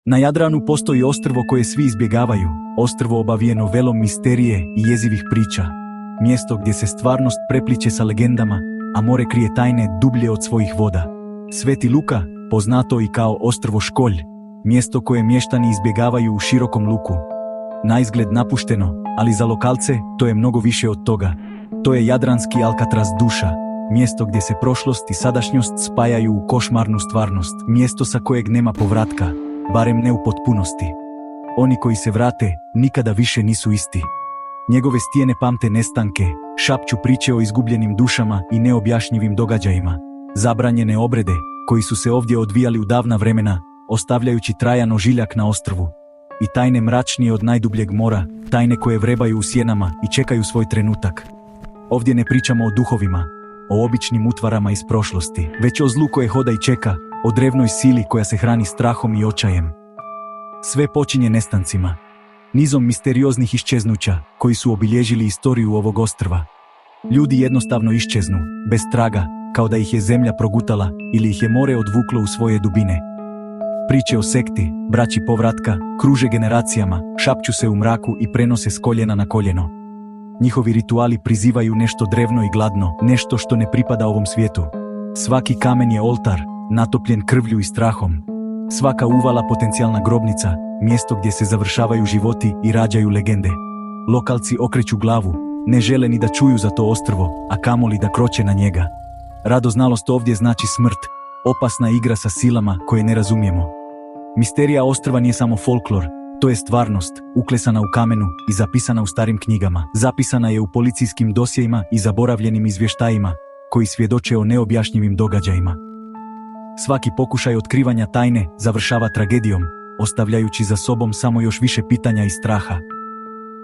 Na Jadranu postoji ostrvo koje svi izbjegavaju, ostrvo obavijeno velom misterije i jezivih priča. Mjesto gdje se stvarnost prepliče sa legendama, a more krije tajne dublje od svojih voda. Sveti Luka, poznato i kao ostrvo Školj, mjesto koje mještani izbjegavaju u širokom luku. Naizgled napušteno, ali za lokalce to je mnogo više od toga. To je jadranski Alcatraz duša, mjesto gdje se prošlost i sadašnjost spajaju u košmarnu stvarnost, mjesto sa kojeg nema povratka, barem ne u potpunosti. Oni koji se vrate nikada više nisu isti. Njegove stijene pamte nestanke, šapću priče o izgubljenim dušama i neobjašnjivim događajima, zabranjene obrede koji su se ovdje odvijali u davna vremena, ostavljajući trajan ožiljak na ostrvu. I tajne mračnije od najdubljeg mora, tajne koje vrebaju u sjenama i čekaju svoj trenutak. Ovdje ne pričamo o duhovima, o običnim utvarama iz prošlosti, već o zlu koje hoda i čeka, o drevnoj sili koja se hrani strahom i očajem. Sve počinje nestancima, nizom misterioznih iščeznuća koji su obilježili istoriju ovog ostrva. Ljudi jednostavno iščeznu, bez traga, kao da ih je zemlja progutala ili ih je more odvuklo u svoje dubine. Priče o sekti, braći povratka, kruže generacijama, šapću se u mraku i prenose s koljena na koljeno. Njihovi rituali prizivaju nešto drevno i gladno, nešto što ne pripada ovom svijetu. Svaki kamen je oltar, natopljen krvlju i strahom. Svaka uvala potencijalna grobnica, mjesto gdje se završavaju životi i rađaju legende. Lokalci okreću glavu, ne žele ni da čuju za to ostrvo, a kamoli da kroče na njega. Radoznalost ovdje znači smrt, opasna igra sa silama koje ne razumijemo. Misterija ostrva nije samo folklor, to je stvarnost, uklesana u kamenu i zapisana u starim knjigama. Zapisana je u policijskim dosjejima i zaboravljenim izvještajima, koji svjedoče o neobjašnjivim događajima. Svaki pokušaj otkrivanja tajne završava tragedijom, ostavljajući za sobom samo još više pitanja i straha.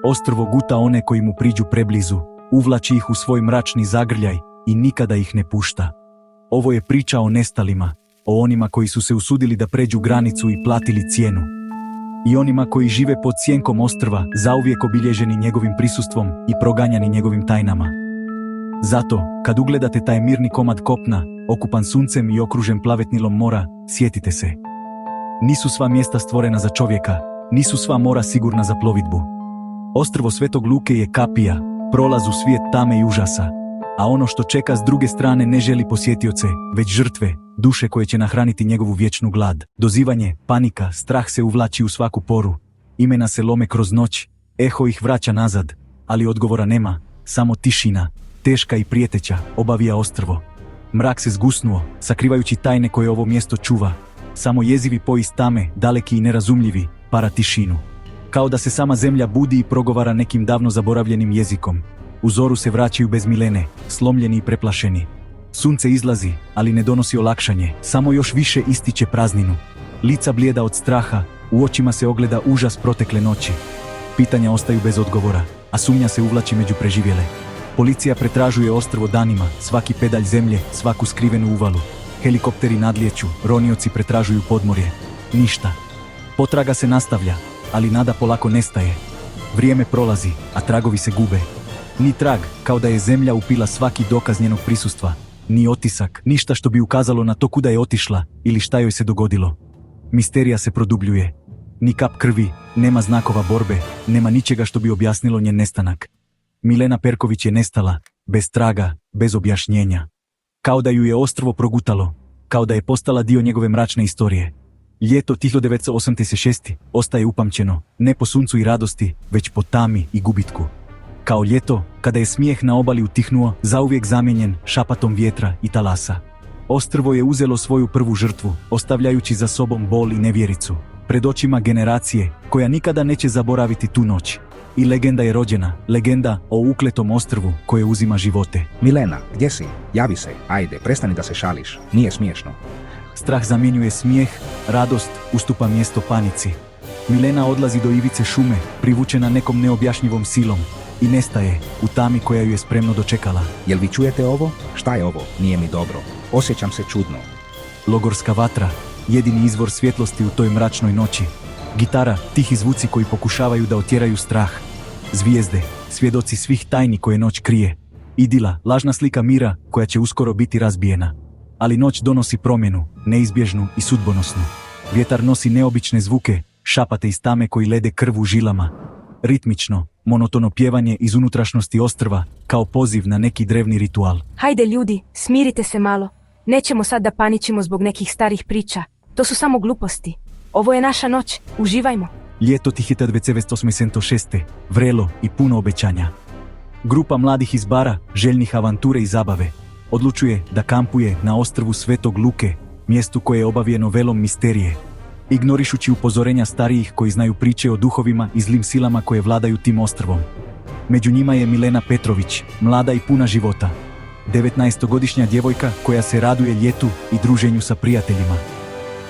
Ostrvo guta one koji mu priđu preblizu, uvlači ih u svoj mračni zagrljaj i nikada ih ne pušta. Ovo je priča o nestalima, o onima koji su se usudili da pređu granicu i platili cijenu. I onima koji žive pod sjenkom ostrva, zauvijek obilježeni njegovim prisustvom i proganjani njegovim tajnama. Zato, kad ugledate taj mirni komad kopna, okupan suncem i okružen plavetnilom mora, sjetite se. Nisu sva mjesta stvorena za čovjeka, nisu sva mora sigurna za plovidbu. Ostrvo Svetog Luke je kapija, prolaz u svijet tame i užasa, a ono što čeka s druge strane ne želi posjetioce, već žrtve, duše koje će nahraniti njegovu vječnu glad. Dozivanje, panika, strah se uvlači u svaku poru, imena se lome kroz noć, eho ih vraća nazad, ali odgovora nema, samo tišina, teška i prijeteća, obavija ostrvo. Mrak se zgusnuo, sakrivajući tajne koje ovo mjesto čuva, samo jezivi pois tame, daleki i nerazumljivi, para tišinu. Kao da se sama zemlja budi i progovara nekim davno zaboravljenim jezikom. U zoru se vraćaju bez milene, slomljeni i preplašeni. Sunce izlazi, ali ne donosi olakšanje, samo još više ističe prazninu. Lica blijeda od straha, u očima se ogleda užas protekle noći. Pitanja ostaju bez odgovora, a sumnja se uvlači među preživjele. Policija pretražuje ostrvo danima, svaki pedalj zemlje, svaku skrivenu uvalu. Helikopteri nadlijeću, ronioci pretražuju podmorje. Ništa. Potraga se nastavlja, ali nada polako nestaje. Vrijeme prolazi, a tragovi se gube. Ni trag, kao da je zemlja upila svaki dokaz njenog prisustva. Ni otisak, ništa što bi ukazalo na to kuda je otišla ili šta joj se dogodilo. Misterija se produbljuje. Ni kap krvi, nema znakova borbe, nema ničega što bi objasnilo njen nestanak. Milena Perković je nestala, bez traga, bez objašnjenja. Kao da ju je ostrvo progutalo, kao da je postala dio njegove mračne istorije. Ljeto 1986. ostaje upamćeno, ne po suncu i radosti, već po tami i gubitku. Kao ljeto, kada je smijeh na obali utihnuo, zauvijek zamijenjen šapatom vjetra i talasa. Ostrvo je uzelo svoju prvu žrtvu, ostavljajući za sobom bol i nevjericu. Pred očima generacije, koja nikada neće zaboraviti tu noć. I legenda je rođena, legenda o ukletom ostrvu koje uzima živote. Milena, gdje si? Javi se, ajde, prestani da se šališ, nije smiješno. Strah zamjenjuje smijeh, radost ustupa mjesto panici. Milena odlazi do ivice šume, privučena nekom neobjašnjivom silom, i nestaje u tami koja ju je spremno dočekala. Jel vi čujete ovo? Šta je ovo? Nije mi dobro. Osjećam se čudno. Logorska vatra, jedini izvor svjetlosti u toj mračnoj noći. Gitara, tihi zvuci koji pokušavaju da otjeraju strah. Zvijezde, svjedoci svih tajni koje noć krije. Idila, lažna slika mira koja će uskoro biti razbijena. Ali noć donosi promjenu, neizbježnu i sudbonosnu. Vjetar nosi neobične zvuke, šapate iz tame koji lede krv u žilama. Ritmično, monotono pjevanje iz unutrašnjosti ostrva, kao poziv na neki drevni ritual. Hajde ljudi, smirite se malo. Nećemo sad da paničimo zbog nekih starih priča. To su samo gluposti. Ovo je naša noć, uživajmo. Ljeto 1986. Vrelo i puno obećanja. Grupa mladih iz Bara, željnih avanture i zabave, odlučuje da kampuje na ostrvu Svetog Luke, mjestu koje je obavijeno velom misterije, ignorišući upozorenja starijih koji znaju priče o duhovima i zlim silama koje vladaju tim ostrvom. Među njima je Milena Petrović, mlada i puna života. 19-godišnja djevojka koja se raduje ljetu i druženju sa prijateljima,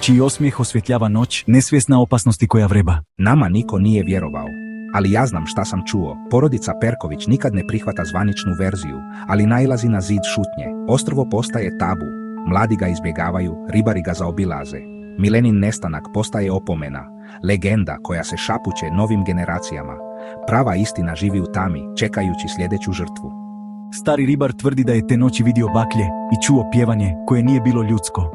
čiji osmijeh osvjetljava noć, nesvjesna opasnosti koja vreba. Nama niko nije vjerovao. Ali ja znam šta sam čuo. Porodica Perković nikad ne prihvata zvaničnu verziju, ali nailazi na zid šutnje. Ostrvo postaje tabu. Mladi ga izbjegavaju, ribari ga zaobilaze. Milenin nestanak postaje opomena. Legenda koja se šapuće novim generacijama. Prava istina živi u tami, čekajući sljedeću žrtvu. Stari ribar tvrdi da je te noći vidio baklje i čuo pjevanje koje nije bilo ljudsko.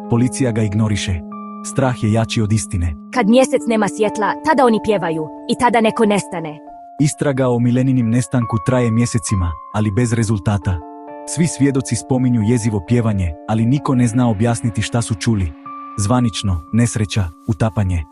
Policija ga ignoriše. Strah je jači od istine. Kad mjesec nema svjetla, tada oni pjevaju i tada neko nestane. Istraga o Mileninim nestanku traje mjesecima, ali bez rezultata. Svi svjedoci spominju jezivo pjevanje, ali niko ne zna objasniti šta su čuli. Zvanično, nesreća, utapanje.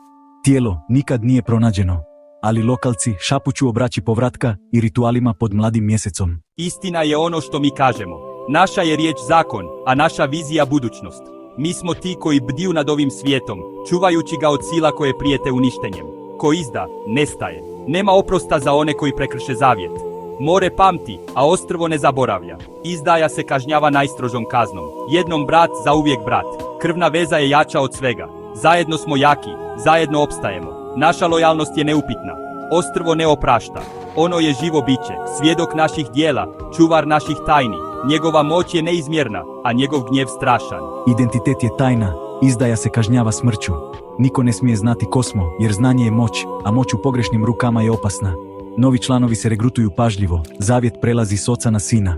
Tijelo nikad nije pronađeno, ali lokalci šapuću o braći povratka i ritualima pod mladim mjesecom. Istina je ono što mi kažemo. Naša je riječ zakon, a naša vizija budućnost. Mi smo ti koji bdiju nad ovim svijetom, čuvajući ga od sila koje prijete uništenjem. Ko izda, nestaje. Nema oprosta za one koji prekrše zavjet. More pamti, a ostrvo ne zaboravlja. Izdaja se kažnjava najstrožom kaznom. Jednom brat, zauvijek brat. Krvna veza je jača od svega. Zajedno smo jaki, zajedno opstajemo. Naša lojalnost je neupitna. Ostrvo ne oprašta. Ono je živo biće, svjedok naših dijela, čuvar naših tajni. Njegova moć je neizmjerna, a njegov gnjev strašan. Identitet je tajna, izdaja se kažnjava smrću. Niko ne smije znati ko smo, jer znanje je moć, a moć u pogrešnim rukama je opasna. Novi članovi se regrutuju pažljivo, zavjet prelazi s oca na sina.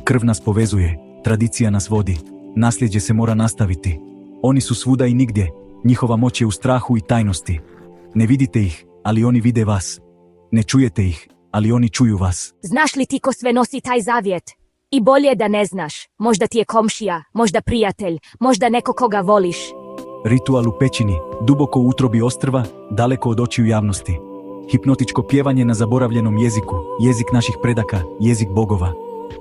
Krv nas povezuje, tradicija nas vodi, nasljeđe se mora nastaviti. Oni su svuda i nigdje, njihova moć je u strahu i tajnosti. Ne vidite ih, ali oni vide vas. Ne čujete ih, ali oni čuju vas. Znaš li ti ko sve nosi taj zavjet? I bolje da ne znaš. Možda ti je komšija, možda prijatelj, možda neko koga voliš. Ritual u pećini, duboko u utrobi ostrva, daleko od očiju javnosti. Hipnotičko pjevanje na zaboravljenom jeziku, jezik naših predaka, jezik bogova.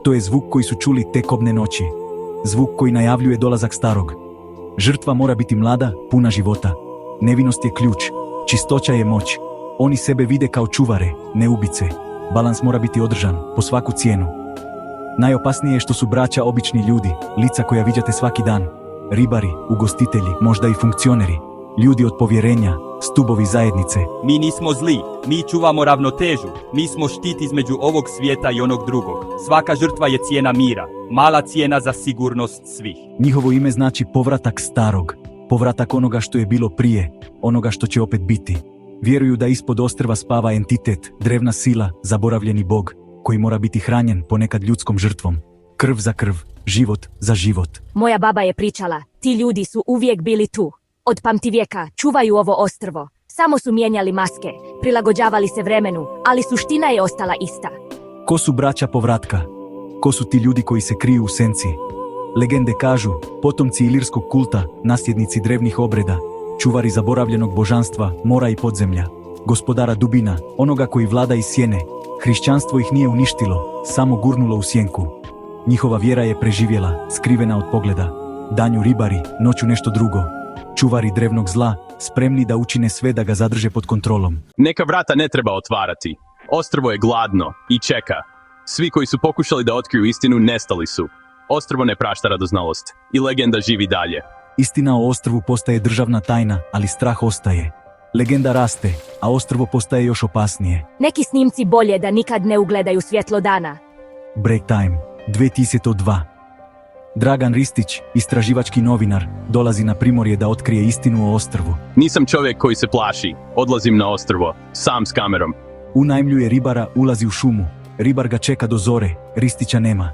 To je zvuk koji su čuli te kobne noći. Zvuk koji najavljuje dolazak starog. Žrtva mora biti mlada, puna života. Nevinost je ključ, čistoća je moć. Oni sebe vide kao čuvare, ne ubice. Balans mora biti održan, po svaku cijenu. Najopasnije je što su braća obični ljudi, lica koja viđate svaki dan. Ribari, ugostitelji, možda i funkcioneri. Ljudi od povjerenja, stubovi zajednice. Mi nismo zli, mi čuvamo ravnotežu, mi smo štit između ovog svijeta i onog drugog. Svaka žrtva je cijena mira, mala cijena za sigurnost svih. Njihovo ime znači povratak starog, povratak onoga što je bilo prije, onoga što će opet biti. Vjeruju da ispod ostrva spava entitet, drevna sila, zaboravljeni bog, koji mora biti hranjen ponekad ljudskom žrtvom. Krv za krv, život za život. Moja baba je pričala, ti ljudi su uvijek bili tu. Od pamtivijeka čuvaju ovo ostrvo. Samo su mijenjali maske, prilagođavali se vremenu, ali suština je ostala ista. Ko su braća povratka? Ko su ti ljudi koji se kriju u senci? Legende kažu, potomci ilirskog kulta, nasljednici drevnih obreda, čuvari zaboravljenog božanstva, mora i podzemlja, gospodara dubina, onoga koji vlada iz sjene. Hrišćanstvo ih nije uništilo, samo gurnulo u sjenku. Njihova vjera je preživjela, skrivena od pogleda. Danju ribari, noću nešto drugo. Čuvari drevnog zla, spremni da učine sve da ga zadrže pod kontrolom. Neka vrata ne treba otvarati. Ostrvo je gladno i čeka. Svi koji su pokušali da otkriju istinu nestali su. Ostrvo ne prašta radoznalost i legenda živi dalje. Istina o ostrvu postaje državna tajna, ali strah ostaje. Legenda raste, a ostrvo postaje još opasnije. Neki snimci bolje da nikad ne ugledaju svjetlo dana. Break time, 2002. Dragan Ristić, istraživački novinar, dolazi na Primorje da otkrije istinu o ostrvu. Nisam čovjek koji se plaši. Odlazim na ostrvo, sam s kamerom. Unajmljuje ribara, ulazi u šumu. Ribar ga čeka do zore, Ristića nema.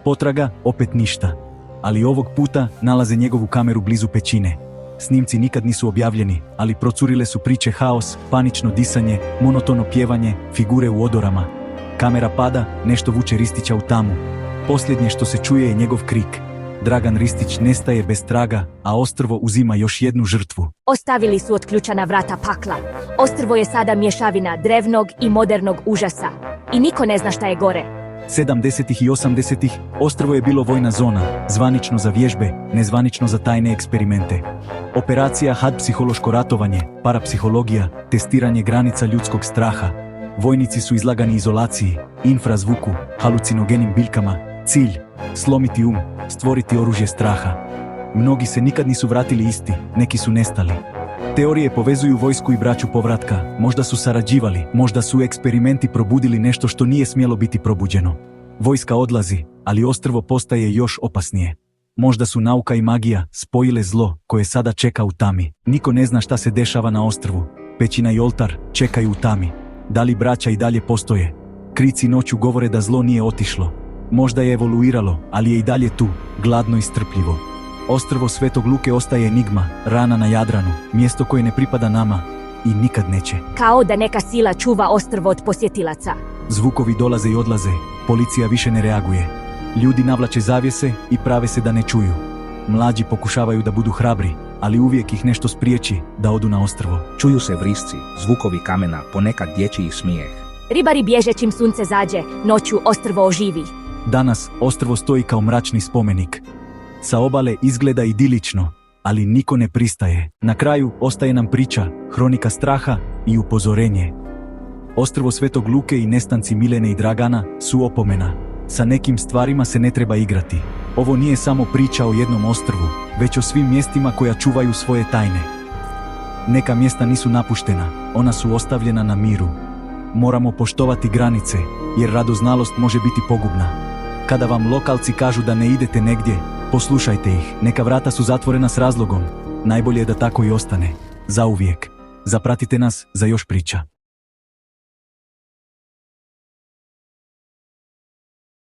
Potraga, opet ništa. Ali ovog puta nalaze njegovu kameru blizu pećine. Snimci nikad nisu objavljeni, ali procurile su priče haos, panično disanje, monotono pjevanje, figure u odorama. Kamera pada, nešto vuče Ristića u tamu. Posljednje što se čuje je njegov krik. Dragan Ristić nestaje bez traga, a ostrvo uzima još jednu žrtvu. Ostavili su otključana vrata pakla. Ostrvo je sada mješavina drevnog i modernog užasa. I niko ne zna šta je gore. 70. i 80. ostrvo je bilo vojna zona, zvanično za vježbe, nezvanično za tajne eksperimente. Operacija HAD, psihološko ratovanje, parapsihologija, testiranje granica ljudskog straha. Vojnici su izlagani izolaciji, infrazvuku, halucinogenim biljkama. Cilj, slomiti stvoriti oružje straha. Mnogi se nikad nisu vratili isti, neki su nestali. Teorije povezuju vojsku i braću povratka, možda su sarađivali, možda su eksperimenti probudili nešto što nije smjelo biti probuđeno. Vojska odlazi, ali ostrvo postaje još opasnije. Možda su nauka i magija spojile zlo koje sada čeka u tami. Niko ne zna šta se dešava na ostrvu. Pećina i oltar čekaju u tami. Da li braća i dalje postoje? Krici noću govore da zlo nije otišlo. Možda je evoluiralo, ali je i dalje tu, gladno i strpljivo. Ostrvo Svetog Luke ostaje enigma, rana na Jadranu, mjesto koje ne pripada nama i nikad neće. Kao da neka sila čuva ostrvo od posjetilaca. Zvukovi dolaze i odlaze, policija više ne reaguje. Ljudi navlače zavjese i prave se da ne čuju. Mlađi pokušavaju da budu hrabri, ali uvijek ih nešto spriječi da odu na ostrvo. Čuju se vrisci, zvukovi kamena, ponekad dječji smijeh. Ribari bježe čim sunce zađe, noću ostrvo oživi. Danas ostrvo stoji kao mračni spomenik. Sa obale izgleda idilično, ali niko ne pristaje. Na kraju ostaje nam priča, hronika straha i upozorenje. Ostrvo Svetog Luke i nestanci Milene i Dragana su opomena. Sa nekim stvarima se ne treba igrati. Ovo nije samo priča o jednom ostrvu, već o svim mjestima koja čuvaju svoje tajne. Neka mjesta nisu napuštena, ona su ostavljena na miru. Moramo poštovati granice, jer radoznalost može biti pogubna. Kada vam lokalci kažu da ne idete negdje, poslušajte ih. Neka vrata su zatvorena s razlogom. Najbolje je da tako i ostane. Zauvijek. Zapratite nas za još priča.